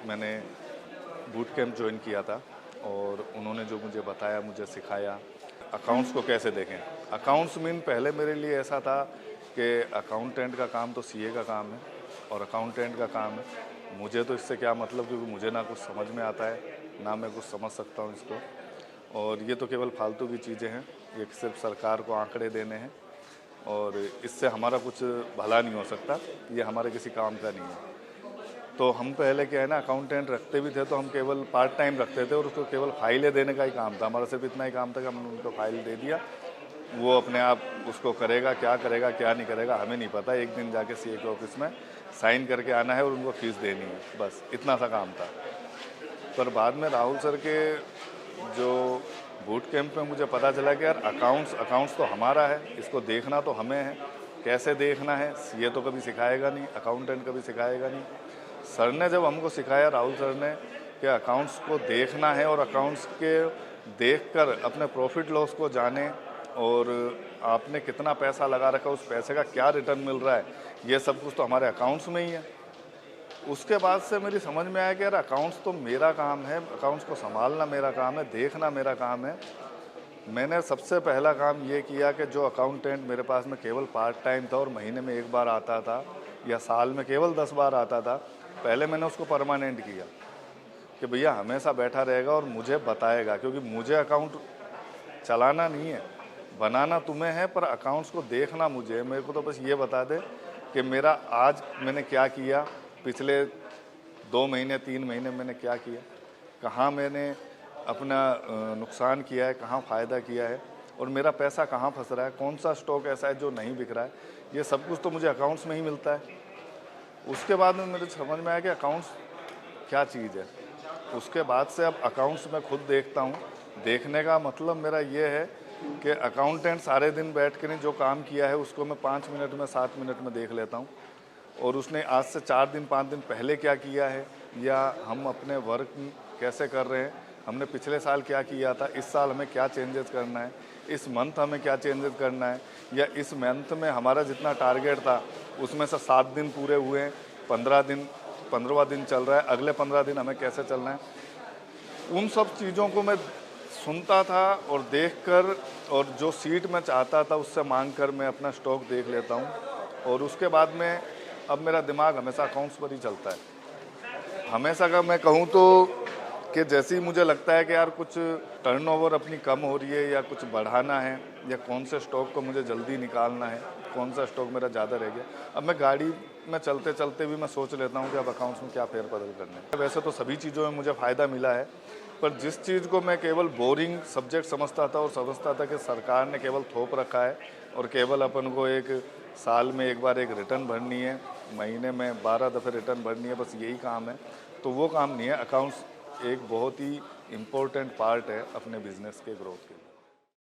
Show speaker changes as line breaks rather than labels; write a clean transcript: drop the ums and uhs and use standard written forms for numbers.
मैंने boot camp join किया था और उन्होंने जो मुझे बताया, मुझे सिखाया अकाउंट्स को कैसे देखें। अकाउंट्स मीन पहले मेरे लिए ऐसा था कि अकाउंटेंट का काम तो सीए का काम है और अकाउंटेंट का काम है, मुझे तो इससे क्या मतलब, क्योंकि मुझे ना कुछ समझ में आता है ना मैं कुछ समझ सकता हूँ इसको, और ये तो केवल फालतू की चीज़ें हैं, ये सिर्फ सरकार को आंकड़े देने हैं और इससे हमारा कुछ भला नहीं हो सकता, ये हमारे किसी काम का नहीं है। तो हम पहले क्या है ना, अकाउंटेंट रखते भी थे तो हम केवल पार्ट टाइम रखते थे और उसको केवल फाइलें देने का ही काम था, हमारा सिर्फ इतना ही काम था कि हमने उनको फाइल दे दिया, वो अपने आप उसको करेगा क्या नहीं करेगा हमें नहीं पता। एक दिन जाके सीए के ऑफिस में साइन करके आना है और उनको फीस देनी है, बस इतना सा काम था। पर बाद में राहुल सर के जो बूट कैंप में मुझे पता चला कि यार अकाउंट्स तो हमारा है, इसको देखना तो हमें है, कैसे देखना है सीए तो कभी सिखाएगा नहीं, अकाउंटेंट कभी सिखाएगा नहीं। सर ने जब हमको सिखाया, राहुल सर ने, कि अकाउंट्स को देखना है और अकाउंट्स के देखकर अपने प्रॉफिट लॉस को जाने और आपने कितना पैसा लगा रखा, उस पैसे का क्या रिटर्न मिल रहा है, ये सब कुछ तो हमारे अकाउंट्स में ही है। उसके बाद से मेरी समझ में आया कि यार अकाउंट्स तो मेरा काम है, अकाउंट्स को संभालना मेरा काम है, देखना मेरा काम है। मैंने सबसे पहला काम ये किया कि जो अकाउंटेंट मेरे पास में केवल पार्ट टाइम था और महीने में एक बार आता था या साल में केवल 10 बार आता था, पहले मैंने उसको परमानेंट किया कि भैया हमेशा बैठा रहेगा और मुझे बताएगा, क्योंकि मुझे अकाउंट चलाना नहीं है, बनाना तुम्हें है, पर अकाउंट्स को देखना मुझे है। मेरे को तो बस ये बता दे कि मेरा आज मैंने क्या किया, पिछले 2 महीने 3 महीने मैंने क्या किया, कहाँ मैंने अपना नुकसान किया है, कहाँ फ़ायदा किया है और मेरा पैसा कहाँ फंस रहा है, कौन सा स्टॉक ऐसा है जो नहीं बिक रहा है, ये सब कुछ तो मुझे अकाउंट्स में ही मिलता है। उसके बाद में मेरे समझ में आया कि अकाउंट्स क्या चीज़ है। उसके बाद से अब अकाउंट्स मैं खुद देखता हूँ। देखने का मतलब मेरा ये है कि अकाउंटेंट सारे दिन बैठ के नहीं, जो काम किया है उसको मैं 5 मिनट में 7 मिनट में देख लेता हूँ और उसने आज से 4 दिन 5 दिन पहले क्या किया है, या हम अपने वर्क कैसे कर रहे हैं, हमने पिछले साल क्या किया था, इस साल हमें क्या चेंजेस करना है, इस मंथ हमें क्या चेंजेस करना है, या इस मंथ में हमारा जितना टारगेट था उसमें से 7 दिन पूरे हुए हैं, 15वां दिन चल रहा है, अगले 15 दिन हमें कैसे चलना है, उन सब चीज़ों को मैं सुनता था और देखकर, और जो सीट मैं चाहता था उससे मांग कर मैं अपना स्टॉक देख लेता हूँ। और उसके बाद में अब मेरा दिमाग हमेशा अकाउंट्स पर ही चलता है। हमेशा का मैं कहूँ तो कि जैसे ही मुझे लगता है कि यार कुछ टर्नओवर अपनी कम हो रही है या कुछ बढ़ाना है या कौन से स्टॉक को मुझे जल्दी निकालना है, कौन सा स्टॉक मेरा ज़्यादा रह गया, अब मैं गाड़ी में चलते चलते भी मैं सोच लेता हूँ कि अब अकाउंट्स में क्या फेरबदल करना है। वैसे तो सभी चीज़ों में मुझे फ़ायदा मिला है, पर जिस चीज़ को मैं केवल बोरिंग सब्जेक्ट समझता था और समझता था कि सरकार ने केवल थोप रखा है और केवल अपन को एक साल में एक बार एक रिटर्न भरनी है, महीने में 12 दफ़े रिटर्न भरनी है, बस यही काम है, तो वो काम नहीं है। अकाउंट्स एक बहुत ही इम्पोर्टेंट पार्ट है अपने बिजनेस के ग्रोथ के लिए।